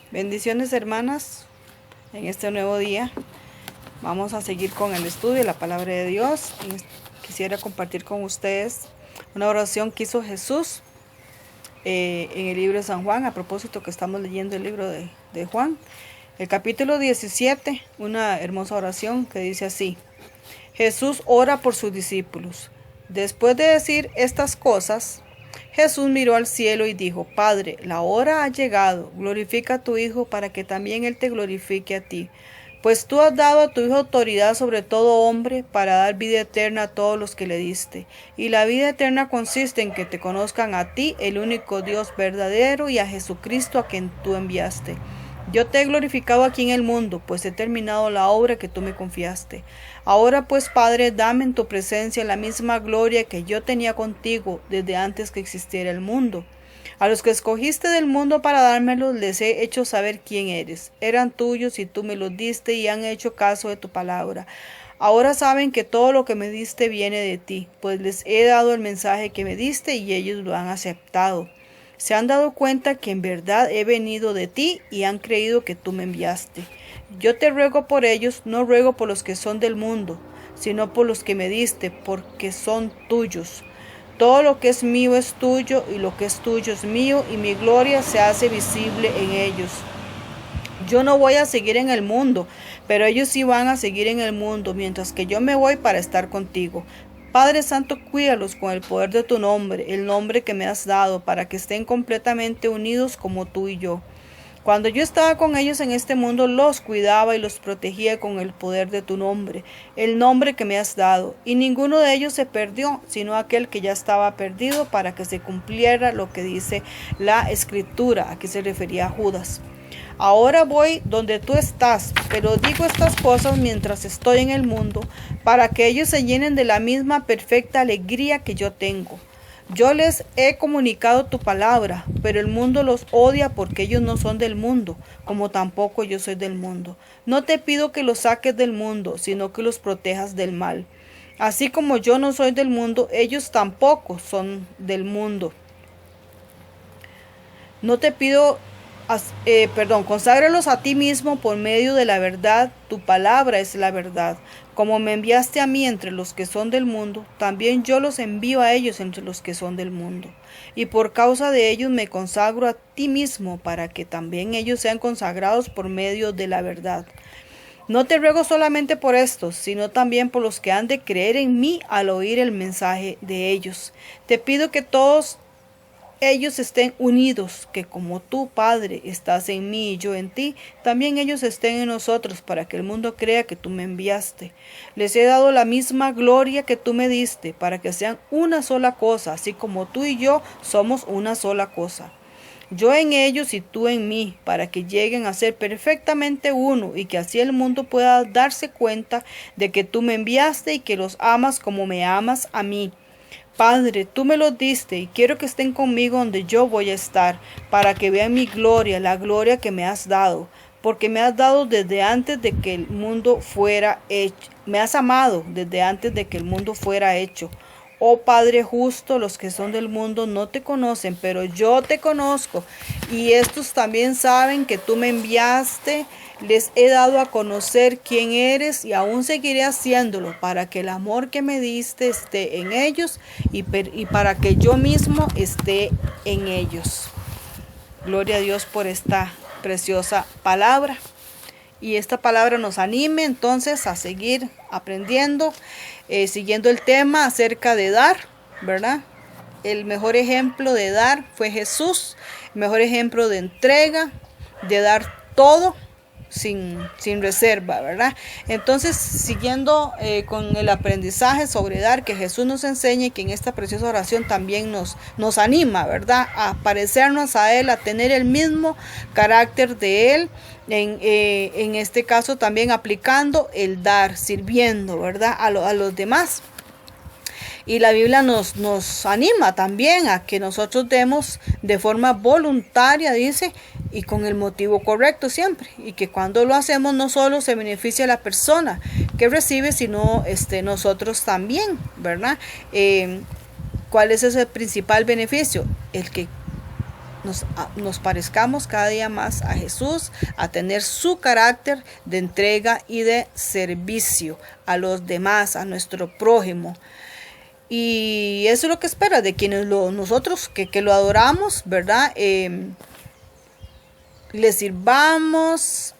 Bendiciones, hermanas, en este nuevo día. Vamos a seguir con el estudio de la palabra de Dios. Quisiera compartir con ustedes una oración que hizo Jesús en el libro de San Juan, a propósito que estamos leyendo el libro de Juan. El capítulo 17, una hermosa oración que dice así: Jesús ora por sus discípulos. Después de decir estas cosas, Jesús miró al cielo y dijo: Padre, la hora ha llegado, glorifica a tu Hijo para que también Él te glorifique a ti. Pues tú has dado a tu Hijo autoridad sobre todo hombre para dar vida eterna a todos los que le diste. Y la vida eterna consiste en que te conozcan a ti, el único Dios verdadero, y a Jesucristo a quien tú enviaste. Yo te he glorificado aquí en el mundo, pues he terminado la obra que tú me confiaste. Ahora pues, Padre, dame en tu presencia la misma gloria que yo tenía contigo desde antes que existiera el mundo. A los que escogiste del mundo para dármelos, les he hecho saber quién eres. Eran tuyos y tú me los diste y han hecho caso de tu palabra. Ahora saben que todo lo que me diste viene de ti, pues les he dado el mensaje que me diste y ellos lo han aceptado. Se han dado cuenta que en verdad he venido de ti y han creído que tú me enviaste. Yo te ruego por ellos, no ruego por los que son del mundo, sino por los que me diste, porque son tuyos. Todo lo que es mío es tuyo, y lo que es tuyo es mío, y mi gloria se hace visible en ellos. Yo no voy a seguir en el mundo, pero ellos sí van a seguir en el mundo, mientras que yo me voy para estar contigo. Padre Santo, cuídalos con el poder de tu nombre, el nombre que me has dado, para que estén completamente unidos como tú y yo. Cuando yo estaba con ellos en este mundo, los cuidaba y los protegía con el poder de tu nombre, el nombre que me has dado. Y ninguno de ellos se perdió, sino aquel que ya estaba perdido, para que se cumpliera lo que dice la Escritura, a que se refería a Judas. Ahora voy donde tú estás, pero digo estas cosas mientras estoy en el mundo, para que ellos se llenen de la misma perfecta alegría que yo tengo. Yo les he comunicado tu palabra, pero el mundo los odia porque ellos no son del mundo, como tampoco yo soy del mundo. No te pido que los saques del mundo, sino que los protejas del mal. Así como yo no soy del mundo, ellos tampoco son del mundo. No te pido conságralos a ti mismo por medio de la verdad. Tu palabra es la verdad. Como me enviaste a mí entre los que son del mundo, también yo los envío a ellos entre los que son del mundo. Y por causa de ellos me consagro a ti mismo, para que también ellos sean consagrados por medio de la verdad. No te ruego solamente por estos, sino también por los que han de creer en mí al oír el mensaje de ellos. Te pido que todos ellos estén unidos, que como tú, Padre, estás en mí y yo en ti, también ellos estén en nosotros, para que el mundo crea que tú me enviaste. Les he dado la misma gloria que tú me diste, para que sean una sola cosa, así como tú y yo somos una sola cosa. Yo en ellos y tú en mí, para que lleguen a ser perfectamente uno, y que así el mundo pueda darse cuenta de que tú me enviaste y que los amas como me amas a mí. Padre, tú me los diste y quiero que estén conmigo donde yo voy a estar, para que vean mi gloria, la gloria que me has dado, porque me has dado desde antes de que el mundo fuera hecho. Me has amado desde antes de que el mundo fuera hecho. Oh Padre justo, los que son del mundo no te conocen, pero yo te conozco, y estos también saben que tú me enviaste. Les he dado a conocer quién eres, y aún seguiré haciéndolo, para que el amor que me diste esté en ellos y para que yo mismo esté en ellos. Gloria a Dios por esta preciosa palabra. Y esta palabra nos anime entonces a seguir aprendiendo, siguiendo el tema acerca de dar, ¿verdad? El mejor ejemplo de dar fue Jesús, el mejor ejemplo de entrega, de dar todo sin reserva, ¿verdad? Entonces, siguiendo con el aprendizaje sobre dar que Jesús nos enseña, y que en esta preciosa oración también nos anima, ¿verdad? A parecernos a Él, a tener el mismo carácter de Él, en este caso también aplicando el dar, sirviendo, ¿verdad? A los demás. Y la Biblia nos anima también a que nosotros demos de forma voluntaria, dice, y con el motivo correcto siempre. Y que cuando lo hacemos no solo se beneficia a la persona que recibe, sino nosotros también, ¿verdad? ¿Cuál es ese principal beneficio? El que nos parezcamos cada día más a Jesús, a tener su carácter de entrega y de servicio a los demás, a nuestro prójimo. Y eso es lo que espera de quienes nosotros que lo adoramos, ¿verdad? Le sirvamos,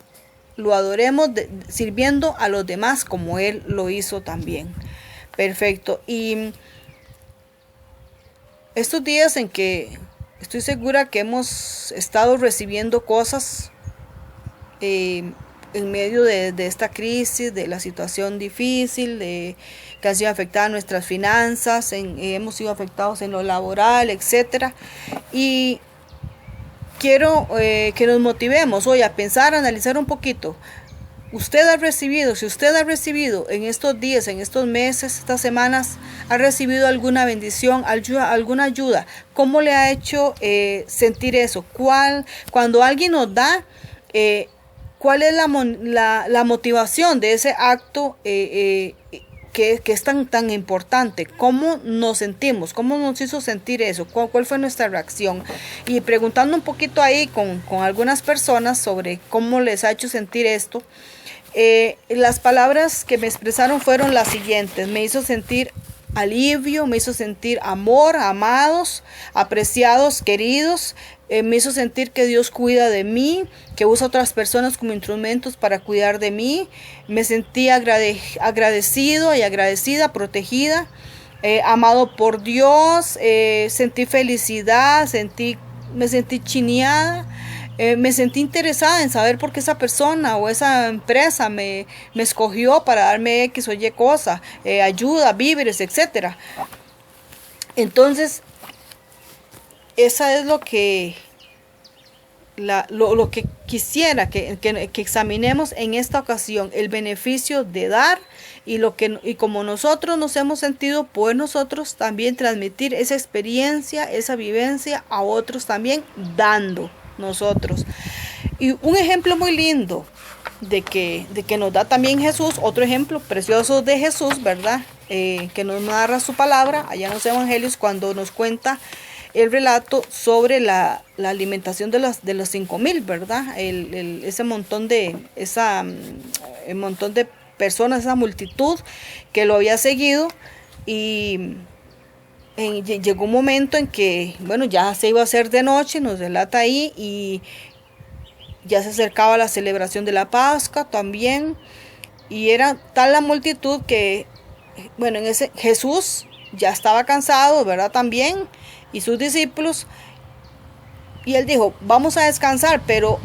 lo adoremos sirviendo a los demás como Él lo hizo también. Perfecto. Y estos días en que estoy segura que hemos estado recibiendo cosas en medio de esta crisis, de la situación difícil, que han sido afectadas nuestras finanzas, hemos sido afectados en lo laboral, etcétera. Y quiero que nos motivemos hoy a pensar, a analizar un poquito. Si usted ha recibido en estos días, en estos meses, estas semanas, ha recibido alguna bendición, alguna ayuda, ¿cómo le ha hecho sentir eso? Cuando alguien nos da, ¿cuál es la motivación de ese acto que es tan importante? ¿Cómo nos sentimos? ¿Cómo nos hizo sentir eso? ¿Cuál fue nuestra reacción? Y preguntando un poquito ahí con algunas personas sobre cómo les ha hecho sentir esto, las palabras que me expresaron fueron las siguientes: me hizo sentir alivio, me hizo sentir amor, amados, apreciados, queridos. Me hizo sentir que Dios cuida de mí, que usa a otras personas como instrumentos para cuidar de mí. Me sentí agradecido y agradecida, protegida, amado por Dios. Sentí felicidad, me sentí chineada. Me sentí interesada en saber por qué esa persona o esa empresa me escogió para darme X o Y cosa, ayuda, víveres, etc. Entonces, esa es lo que quisiera que examinemos en esta ocasión, el beneficio de dar y como nosotros nos hemos sentido, pues nosotros también transmitir esa experiencia, esa vivencia a otros también, dando nosotros. Y un ejemplo muy lindo de que nos da también Jesús, otro ejemplo precioso de Jesús, ¿verdad? Que nos narra su palabra allá en los evangelios, cuando nos cuenta el relato sobre la alimentación de los 5,000, ¿verdad? Ese montón de personas, esa multitud que lo había seguido. Y llegó un momento en que, bueno, ya se iba a hacer de noche, nos relata ahí, y ya se acercaba la celebración de la Pascua también, y era tal la multitud que, bueno, Jesús ya estaba cansado, ¿verdad? También, y sus discípulos, y él dijo, vamos a descansar. Pero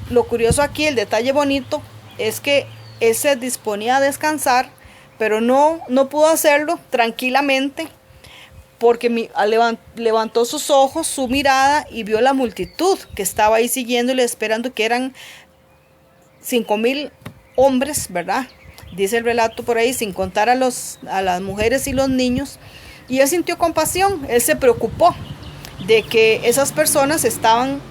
lo curioso aquí, el detalle bonito, es que él se disponía a descansar, pero no pudo hacerlo tranquilamente, porque levantó sus ojos, su mirada, y vio la multitud que estaba ahí siguiéndole, esperando, que eran 5,000 hombres, ¿verdad? Dice el relato por ahí, sin contar a las mujeres y los niños. Y él sintió compasión, él se preocupó de que esas personas estaban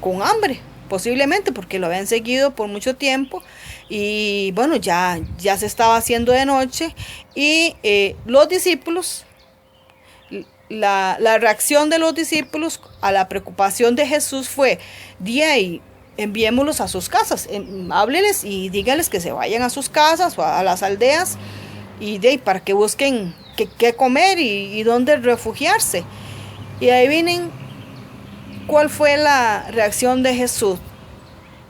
con hambre, posiblemente porque lo habían seguido por mucho tiempo, y bueno, ya se estaba haciendo de noche, y los discípulos, la reacción de los discípulos a la preocupación de Jesús fue: de ahí, enviémoslos a sus casas, hábleles y dígales que se vayan a sus casas o a las aldeas, y de ahí para que busquen qué comer y dónde refugiarse. Y ahí vienen, ¿cuál fue la reacción de Jesús?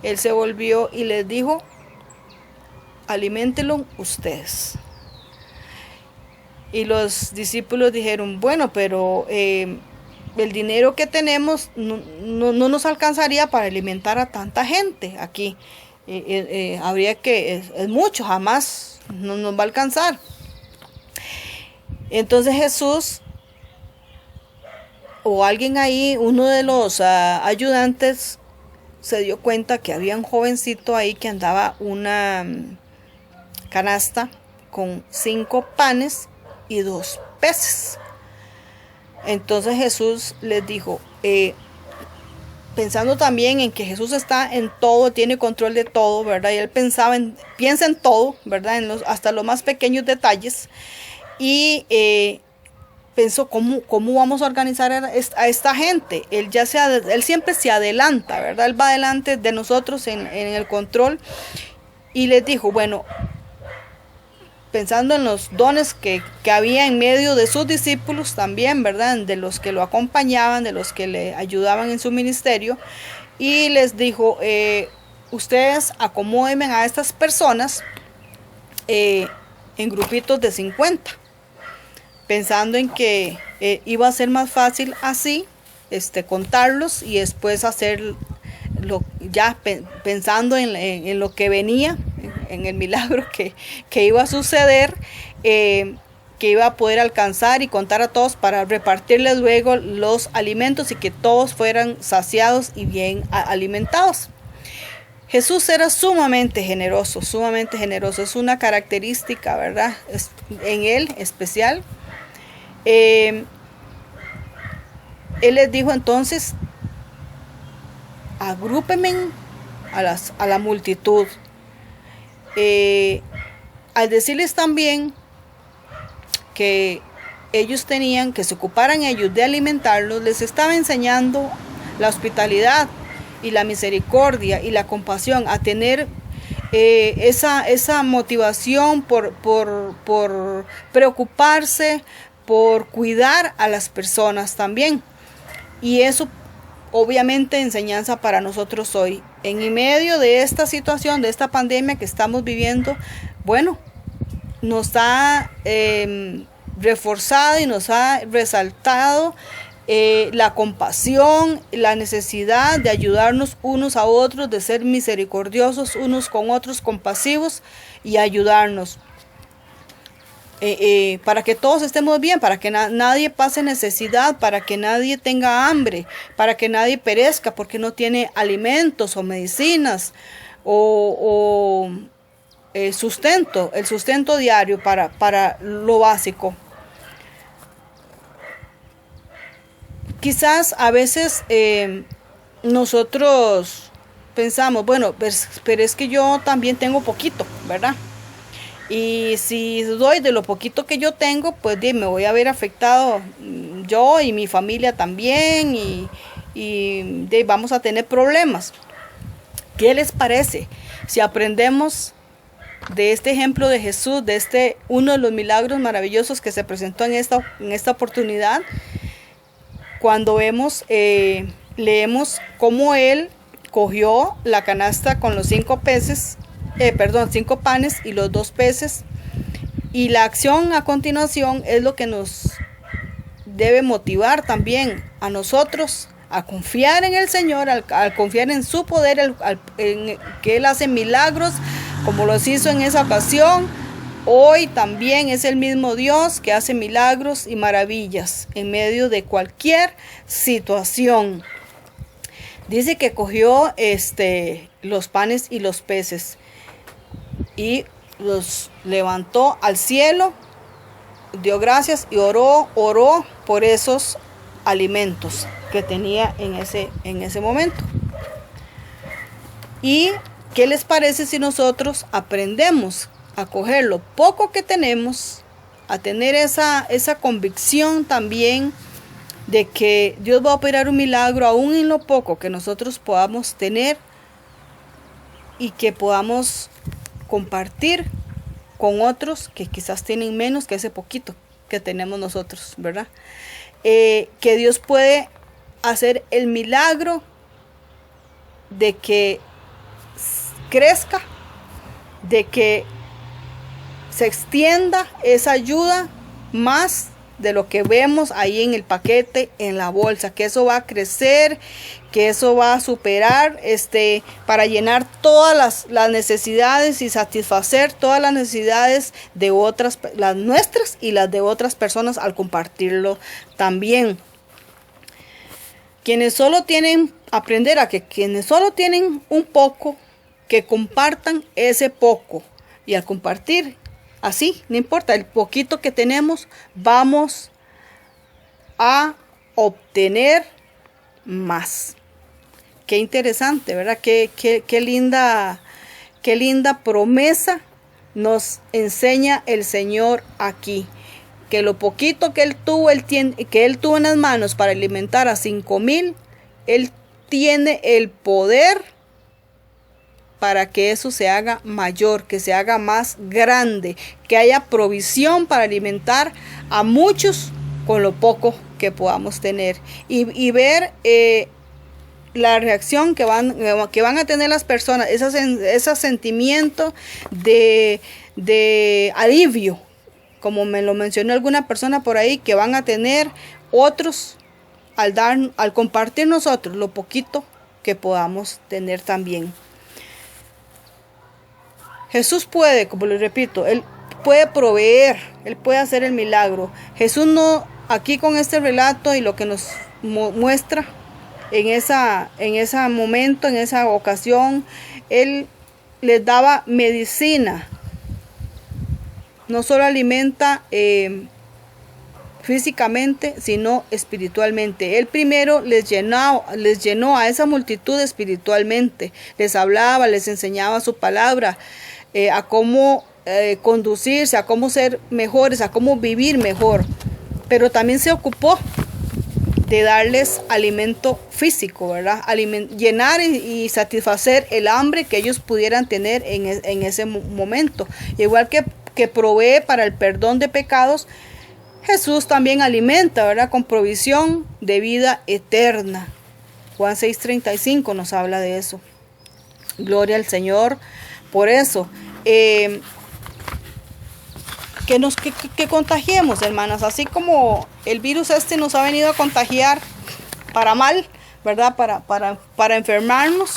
Él se volvió y les dijo: aliméntenlo ustedes. Y los discípulos dijeron: bueno, pero el dinero que tenemos no nos alcanzaría para alimentar a tanta gente aquí. Habría que, es mucho, jamás nos va a alcanzar. Entonces Jesús, o alguien ahí, uno de los ayudantes, se dio cuenta que había un jovencito ahí que andaba una canasta con 5 panes y 2 peces. Entonces Jesús les dijo, pensando también en que Jesús está en todo, tiene control de todo, ¿verdad? Y él piensa en todo, ¿verdad? Hasta los más pequeños detalles. Y pensó, ¿cómo vamos a organizar a esta gente? Él siempre se adelanta, ¿verdad? Él va adelante de nosotros en el control. Y les dijo, bueno, pensando en los dones que había en medio de sus discípulos también, ¿verdad? De los que lo acompañaban, de los que le ayudaban en su ministerio. Y les dijo, ustedes acomódenme a estas personas en grupitos de 50. Pensando en que iba a ser más fácil así, contarlos y después hacer pensando en lo que venía, en el milagro que iba a suceder, que iba a poder alcanzar y contar a todos para repartirles luego los alimentos y que todos fueran saciados y bien alimentados. Jesús era sumamente generoso, es una característica, ¿verdad? En él especial. Él les dijo entonces, agrúpenme a la multitud. Al decirles también que ellos tenían que se ocuparan ellos de alimentarlos, les estaba enseñando la hospitalidad y la misericordia y la compasión, a tener esa motivación por preocuparse, por cuidar a las personas también. Y eso obviamente enseñanza para nosotros hoy. En medio de esta situación, de esta pandemia que estamos viviendo, bueno, nos ha reforzado y nos ha resaltado la compasión, la necesidad de ayudarnos unos a otros, de ser misericordiosos unos con otros, compasivos y ayudarnos. Para que todos estemos bien, para que nadie pase necesidad, para que nadie tenga hambre, para que nadie perezca porque no tiene alimentos o medicinas o sustento, el sustento diario para lo básico. Quizás a veces nosotros pensamos, bueno, pero es que yo también tengo poquito, ¿verdad? Y si doy de lo poquito que yo tengo, pues me voy a ver afectado yo y mi familia también y vamos a tener problemas. ¿Qué les parece si aprendemos de este ejemplo de Jesús, de uno de los milagros maravillosos que se presentó en esta oportunidad? Cuando leemos cómo Él cogió la canasta con los 5 panes y los 2 peces. Y la acción a continuación es lo que nos debe motivar también a nosotros a confiar en el Señor, al confiar en su poder, en que Él hace milagros como los hizo en esa ocasión. Hoy también es el mismo Dios que hace milagros y maravillas en medio de cualquier situación. Dice que cogió los panes y los peces y los levantó al cielo, dio gracias y oró por esos alimentos que tenía en ese momento. ¿Y qué les parece si nosotros aprendemos a coger lo poco que tenemos, a tener esa convicción también de que Dios va a operar un milagro aún en lo poco que nosotros podamos tener y que podamos compartir con otros que quizás tienen menos que ese poquito que tenemos nosotros, ¿verdad? Que Dios puede hacer el milagro de que crezca, de que se extienda esa ayuda más de lo que vemos ahí en el paquete, en la bolsa, que eso va a crecer, que eso va a superar, para llenar todas las necesidades y satisfacer todas las necesidades de otras, las nuestras y las de otras personas al compartirlo también. Quienes solo tienen un poco, que compartan ese poco, y al compartir así, no importa, el poquito que tenemos, vamos a obtener más. Qué interesante, ¿verdad? Qué linda promesa nos enseña el Señor aquí. que lo poquito que él tuvo, que él tuvo en las manos para alimentar a 5,000, él tiene el poder para que eso se haga mayor, que se haga más grande, que haya provisión para alimentar a muchos con lo poco que podamos tener. Y ver la reacción que van a tener las personas, ese sentimiento de alivio, como me lo mencionó alguna persona por ahí, que van a tener otros al compartir nosotros lo poquito que podamos tener también. Jesús puede, como les repito, Él puede proveer, Él puede hacer el milagro. Jesús no, aquí con este relato y lo que nos muestra en ese momento, en esa ocasión, Él les daba medicina. No solo alimenta físicamente, sino espiritualmente. Él primero les llenó a esa multitud espiritualmente. Les hablaba, les enseñaba su palabra, a cómo conducirse, a cómo ser mejores, a cómo vivir mejor. Pero también se ocupó de darles alimento físico, ¿verdad? Llenar y satisfacer el hambre que ellos pudieran tener en ese momento. Igual que provee para el perdón de pecados, Jesús también alimenta, ¿verdad? Con provisión de vida eterna. Juan 6:35 nos habla de eso. Gloria al Señor por eso. Que contagiemos, hermanas, así como el virus nos ha venido a contagiar para mal, ¿verdad? Para enfermarnos.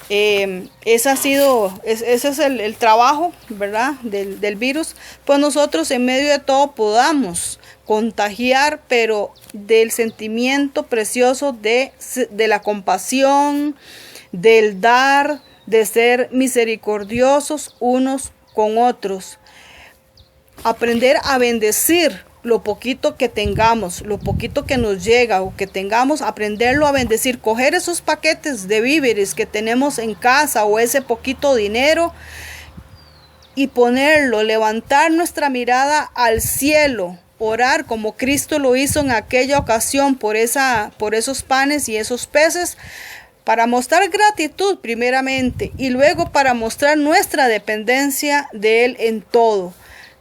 Ese es el trabajo, ¿verdad? Del virus. Pues nosotros en medio de todo podamos contagiar, pero del sentimiento precioso de la compasión, del dar, de ser misericordiosos unos con otros. Aprender a bendecir lo poquito que tengamos, lo poquito que nos llega o que tengamos, aprenderlo a bendecir, coger esos paquetes de víveres que tenemos en casa o ese poquito dinero y ponerlo, levantar nuestra mirada al cielo, orar como Cristo lo hizo en aquella ocasión por esos panes y esos peces, para mostrar gratitud primeramente y luego para mostrar nuestra dependencia de Él en todo.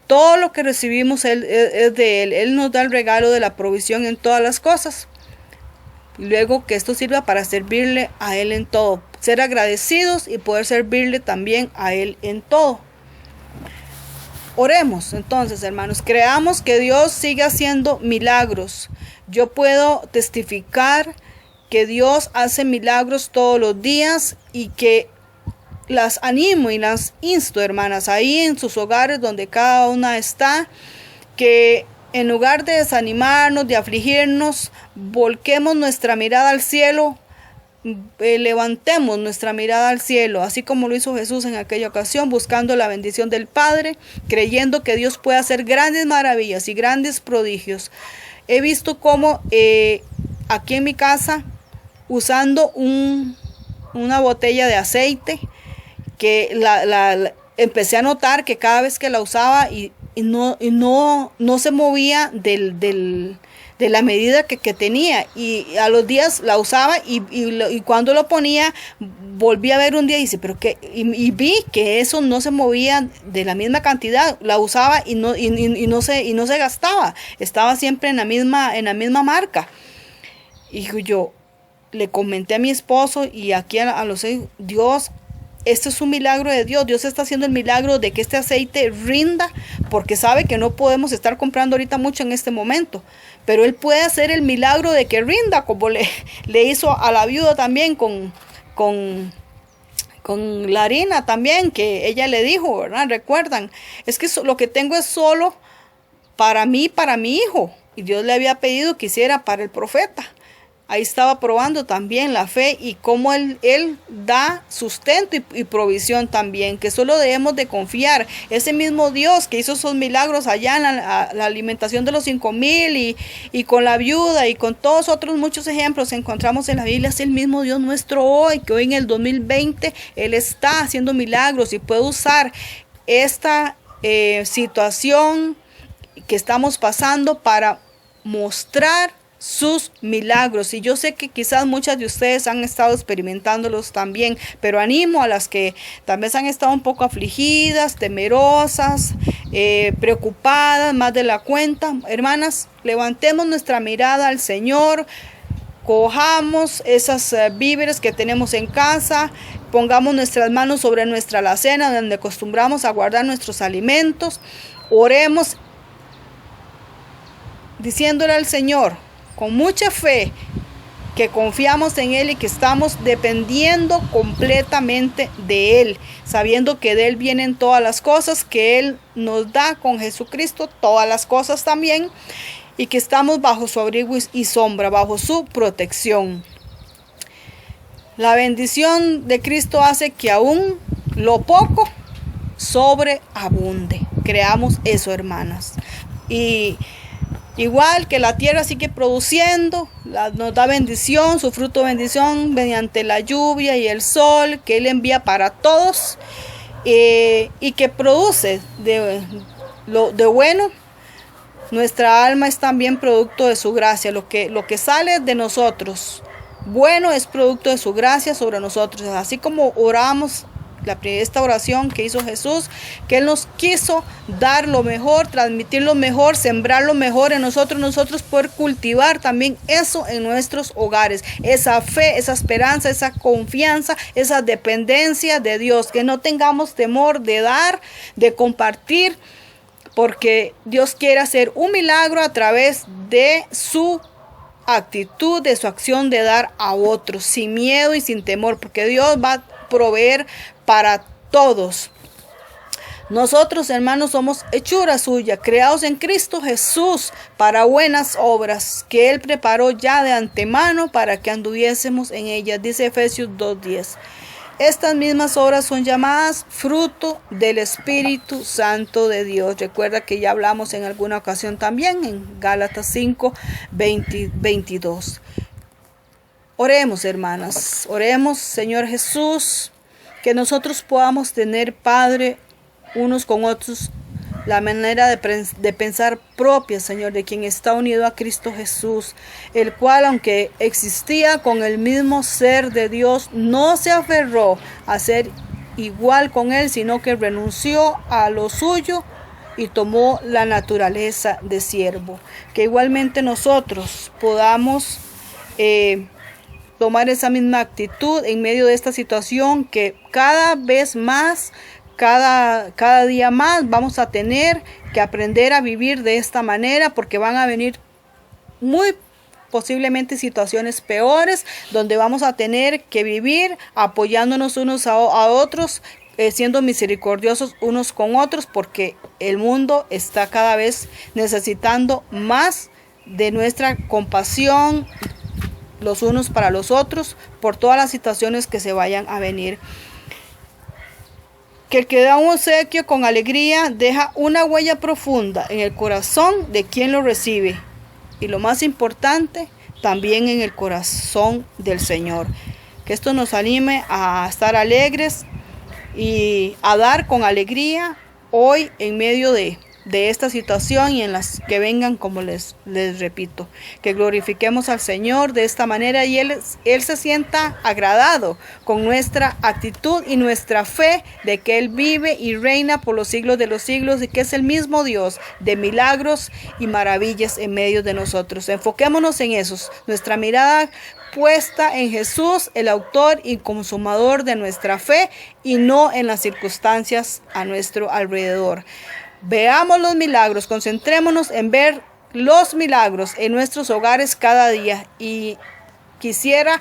Todo lo que recibimos es de Él. Él nos da el regalo de la provisión en todas las cosas. Y luego que esto sirva para servirle a Él en todo. Ser agradecidos y poder servirle también a Él en todo. Oremos entonces, hermanos. Creamos que Dios sigue haciendo milagros. Yo puedo testificar que Dios hace milagros todos los días y que las animo y las insto, hermanas, ahí en sus hogares donde cada una está, que en lugar de desanimarnos, de afligirnos, volquemos nuestra mirada al cielo, levantemos nuestra mirada al cielo, así como lo hizo Jesús en aquella ocasión, buscando la bendición del Padre, creyendo que Dios puede hacer grandes maravillas y grandes prodigios. He visto cómo aquí en mi casa, usando una botella de aceite, que empecé a notar que cada vez que la usaba y no se movía de la medida que tenía, y a los días la usaba y cuando lo ponía volví a ver un día y dice, pero qué, y vi que eso no se movía de la misma cantidad, la usaba y no se gastaba, estaba siempre en la misma marca. Y yo le comenté a mi esposo y aquí a los seis, Dios, esto es un milagro de Dios. Dios está haciendo el milagro de que este aceite rinda, porque sabe que no podemos estar comprando ahorita mucho en este momento, pero Él puede hacer el milagro de que rinda, como le hizo a la viuda también con la harina también, que ella le dijo, ¿verdad? Recuerdan, es que lo que tengo es solo para mí, para mi hijo, y Dios le había pedido que hiciera para el profeta. Ahí estaba probando también la fe y cómo Él da sustento y provisión también, que solo debemos de confiar. Ese mismo Dios que hizo esos milagros allá en la alimentación de los 5,000 y con la viuda y con todos otros muchos ejemplos que encontramos en la Biblia, es el mismo Dios nuestro hoy, que hoy en el 2020 Él está haciendo milagros y puede usar esta situación que estamos pasando para mostrar sus milagros. Y yo sé que quizás muchas de ustedes han estado experimentándolos también, pero animo a las que tal vez han estado un poco afligidas, temerosas, preocupadas más de la cuenta. Hermanas, levantemos nuestra mirada al Señor, cojamos esas víveres que tenemos en casa, pongamos nuestras manos sobre nuestra alacena donde acostumbramos a guardar nuestros alimentos, oremos diciéndole al Señor con mucha fe que confiamos en Él y que estamos dependiendo completamente de Él, sabiendo que de Él vienen todas las cosas, que Él nos da con Jesucristo todas las cosas también, y que estamos bajo su abrigo y sombra, bajo su protección. La bendición de Cristo hace que aún lo poco sobreabunde. Creamos eso, hermanas. Y igual que la tierra sigue produciendo, nos da bendición, su fruto de bendición mediante la lluvia y el sol que Él envía para todos, y que produce de bueno. Nuestra alma es también producto de su gracia. Lo que sale de nosotros bueno es producto de su gracia sobre nosotros. Así como oramos esta oración que hizo Jesús, que Él nos quiso dar lo mejor, transmitir lo mejor, sembrar lo mejor en nosotros poder cultivar también eso en nuestros hogares, esa fe, esa esperanza, esa confianza, esa dependencia de Dios, que no tengamos temor de dar, de compartir, porque Dios quiere hacer un milagro a través de su actitud, de su acción de dar a otros, sin miedo y sin temor, porque Dios va a proveer para todos. Nosotros, hermanos, somos hechura suya, creados en Cristo Jesús para buenas obras, que Él preparó ya de antemano para que anduviésemos en ellas, dice Efesios 2:10. Estas mismas obras son llamadas fruto del Espíritu Santo de Dios. Recuerda que ya hablamos en alguna ocasión también en Gálatas 5:22. Oremos, hermanas, oremos, Señor Jesús, que nosotros podamos tener, Padre, unos con otros, la manera de pensar propia, Señor, de quien está unido a Cristo Jesús, el cual, aunque existía con el mismo ser de Dios, no se aferró a ser igual con Él, sino que renunció a lo suyo y tomó la naturaleza de siervo. Que igualmente nosotros podamos tomar esa misma actitud en medio de esta situación, que cada vez más, cada día más vamos a tener que aprender a vivir de esta manera, porque van a venir muy posiblemente situaciones peores, donde vamos a tener que vivir apoyándonos unos a otros, siendo misericordiosos unos con otros, porque el mundo está cada vez necesitando más de nuestra compasión los unos para los otros, por todas las situaciones que se vayan a venir. Que el que da un obsequio con alegría deja una huella profunda en el corazón de quien lo recibe, y lo más importante, también en el corazón del Señor. Que esto nos anime a estar alegres y a dar con alegría hoy en medio de esta situación y en las que vengan, como les repito, que glorifiquemos al Señor de esta manera y Él se sienta agradado con nuestra actitud y nuestra fe de que Él vive y reina por los siglos de los siglos, y que es el mismo Dios de milagros y maravillas en medio de nosotros. Enfoquémonos en esos, nuestra mirada puesta en Jesús, el autor y consumador de nuestra fe, y no en las circunstancias a nuestro alrededor. Veamos los milagros, concentrémonos en ver los milagros en nuestros hogares cada día. Y quisiéramos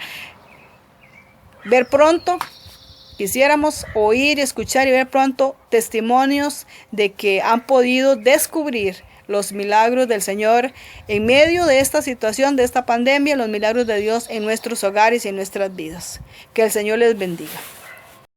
oír, escuchar y ver pronto testimonios de que han podido descubrir los milagros del Señor en medio de esta situación, de esta pandemia, los milagros de Dios en nuestros hogares y en nuestras vidas. Que el Señor les bendiga.